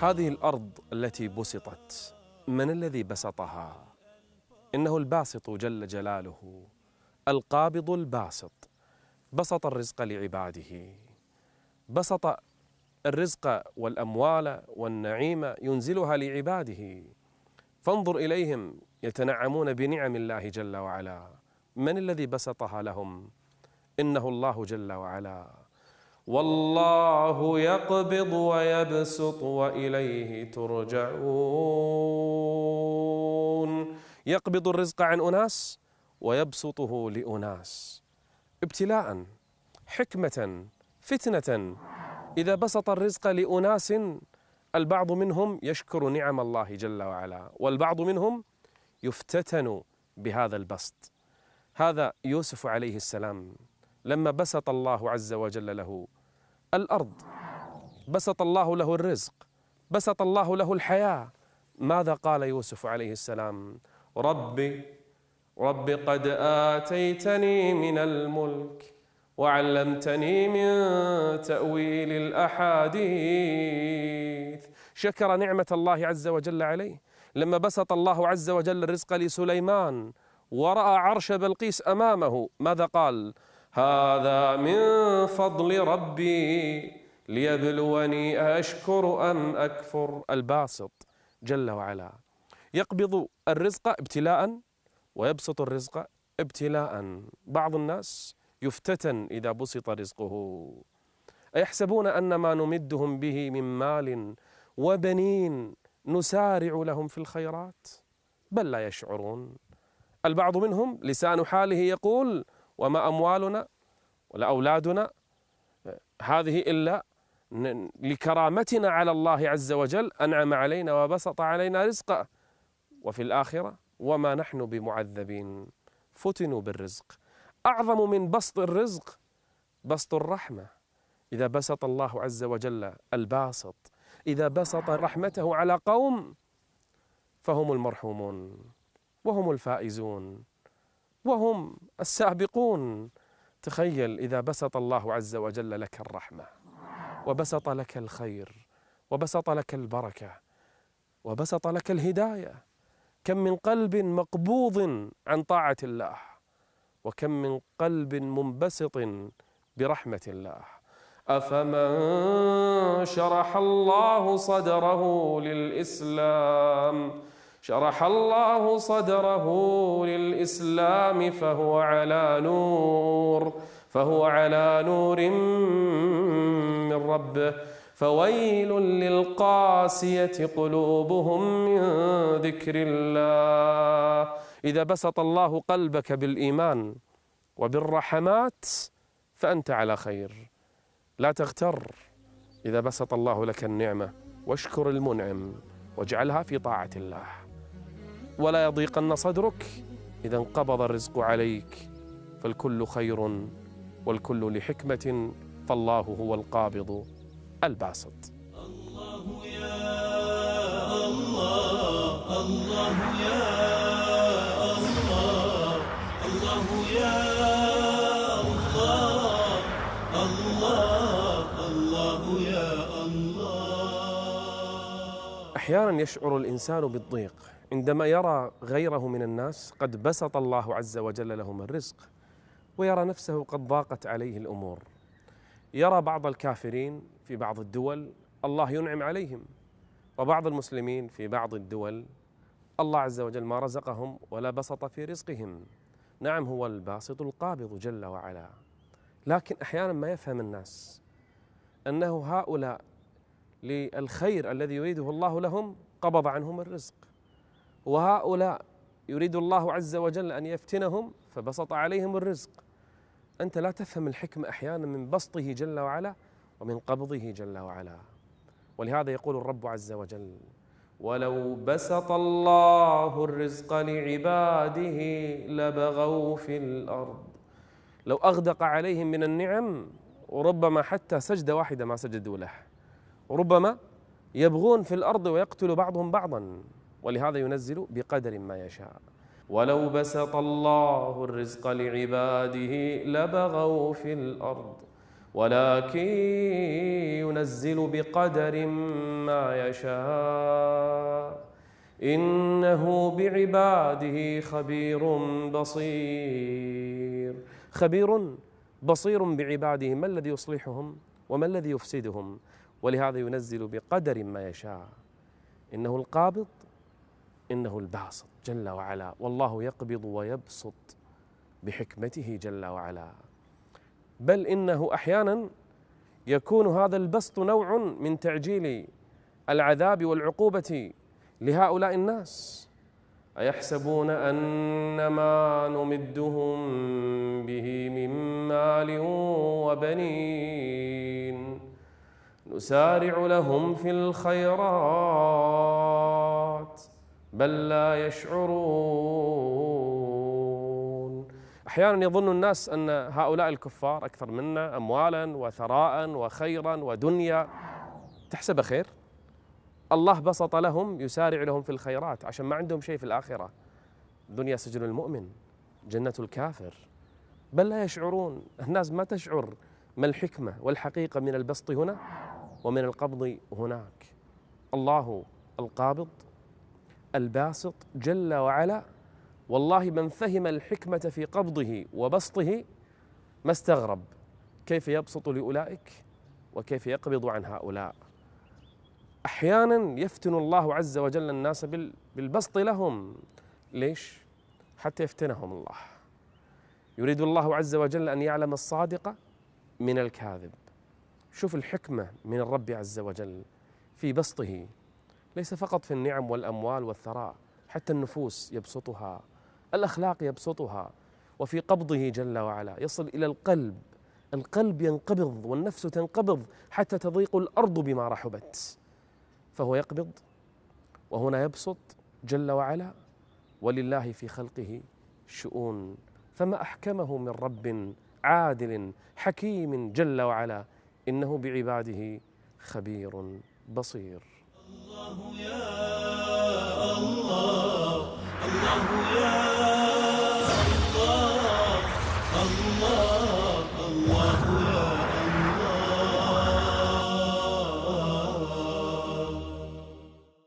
هذه الأرض التي بسطت من الذي بسطها؟ إنه الباسط جل جلاله، القابض الباسط. بسط الرزق لعباده، بسط الرزق والأموال والنعيم ينزلها لعباده، فانظر إليهم يتنعمون بنعم الله جل وعلا. من الذي بسطها لهم؟ إنه الله جل وعلا. والله يقبض ويبسط وإليه ترجعون. يقبض الرزق عن أناس ويبسطه لأناس، ابتلاء، حكمة، فتنة. إذا بسط الرزق لأناس البعض منهم يشكر نعم الله جل وعلا، والبعض منهم يفتتن بهذا البسط. هذا يوسف عليه السلام لما بسط الله عز وجل له الأرض، بسط الله له الرزق، بسط الله له الحياة، ماذا قال يوسف عليه السلام؟ رب قد آتيتني من الملك وعلمتني من تأويل الأحاديث. شكر نعمة الله عز وجل عليه لما بسط الله عز وجل الرزق لسليمان ورأى عرش بلقيس أمامه، ماذا قال؟ هذا من فضل ربي ليبلوني أشكر أم أكفر. الباسط جل وعلا يقبض الرزق ابتلاء ويبسط الرزق ابتلاء. بعض الناس يفتتن إذا بسط رزقه. أيحسبون أن ما نمدهم به من مال وبنين نسارع لهم في الخيرات؟ بل لا يشعرون. البعض منهم لسان حاله يقول وما أموالنا ولا أولادنا هذه إلا لكرامتنا على الله عز وجل، أنعم علينا وبسط علينا رزقه، وفي الآخرة وما نحن بمعذبين. فتنوا بالرزق. أعظم من بسط الرزق بسط الرحمة. إذا بسط الله عز وجل الباسط، إذا بسط رحمته على قوم فهم المرحومون وهم الفائزون وهم السابقون. تخيل إذا بسط الله عز وجل لك الرحمة وبسط لك الخير وبسط لك البركة وبسط لك الهداية، كم من قلب مقبوض عن طاعة الله، وكم من قلب منبسط برحمة الله. أفمن شرح الله صدره للإسلام فهو على نور من ربه، فويل للقاسية قلوبهم من ذكر الله. إذا بسط الله قلبك بالإيمان وبالرحمات فأنت على خير. لا تغتر. إذا بسط الله لك النعمة واشكر المنعم واجعلها في طاعة الله. ولا يضيقن صدرك إذا انقبض الرزق عليك، فالكل خير والكل لحكمة، فالله هو القابض الباسط. الله يا الله، الله يا الله، الله يا الله، الله الله يا الله. أحيانا يشعر الإنسان بالضيق عندما يرى غيره من الناس قد بسط الله عز وجل لهم الرزق، ويرى نفسه قد ضاقت عليه الأمور. يرى بعض الكافرين في بعض الدول الله ينعم عليهم، وبعض المسلمين في بعض الدول الله عز وجل ما رزقهم ولا بسط في رزقهم. نعم، هو الباسط القابض جل وعلا، لكن أحيانا ما يفهم الناس أنه هؤلاء للخير الذي يريده الله لهم قبض عنهم الرزق، وهؤلاء يريد الله عز وجل أن يفتنهم فبسط عليهم الرزق. أنت لا تفهم الحكمة أحيانا من بسطه جل وعلا ومن قبضه جل وعلا. ولهذا يقول الرب عز وجل: ولو بسط الله الرزق لعباده لبغوا في الأرض. لو أغدق عليهم من النعم وربما حتى سجدة واحدة ما سجدوا له، وربما يبغون في الأرض ويقتل بعضهم بعضا، ولهذا ينزل بقدر ما يشاء. ولو بسط الله الرزق لعباده لبغوا في الأرض ولكن ينزل بقدر ما يشاء إنه بعباده خبير بصير. خبير بصير بعباده، ما الذي يصلحهم وما الذي يفسدهم، ولهذا ينزل بقدر ما يشاء. إنه القابض، إنه الباسط جل وعلا، والله يقبض ويبسط بحكمته جل وعلا. بل إنه أحيانا يكون هذا البسط نوع من تعجيل العذاب والعقوبة لهؤلاء الناس. أيحسبون أن ما نمدهم به من مال وبنين نسارع لهم في الخيرات بل لا يشعرون. أحيانا يظن الناس أن هؤلاء الكفار أكثر منا أموالا وثراء وخيرا ودنيا. تحسب خير؟ الله بسط لهم، يسارع لهم في الخيرات عشان ما عندهم شيء في الآخرة. دنيا سجن المؤمن، جنة الكافر، بل لا يشعرون. الناس ما تشعر ما الحكمة والحقيقة من البسط هنا ومن القبض هناك. الله القابض الباسط جل وعلا، والله من فهم الحكمة في قبضه وبسطه ما استغرب كيف يبسط لأولئك وكيف يقبض عن هؤلاء. أحيانا يفتن الله عز وجل الناس بالبسط لهم. ليش؟ حتى يفتنهم الله. يريد الله عز وجل أن يعلم الصادق من الكاذب. شوف الحكمة من الرب عز وجل في بسطه، ليس فقط في النعم والأموال والثراء، حتى النفوس يبسطها، الأخلاق يبسطها، وفي قبضه جل وعلا يصل إلى القلب. القلب ينقبض والنفس تنقبض حتى تضيق الأرض بما رحبت، فهو يقبض وهنا يبسط جل وعلا، ولله في خلقه شؤون. فما أحكمه من رب عادل حكيم جل وعلا، إنه بعباده خبير بصير. الله يا الله، الله يا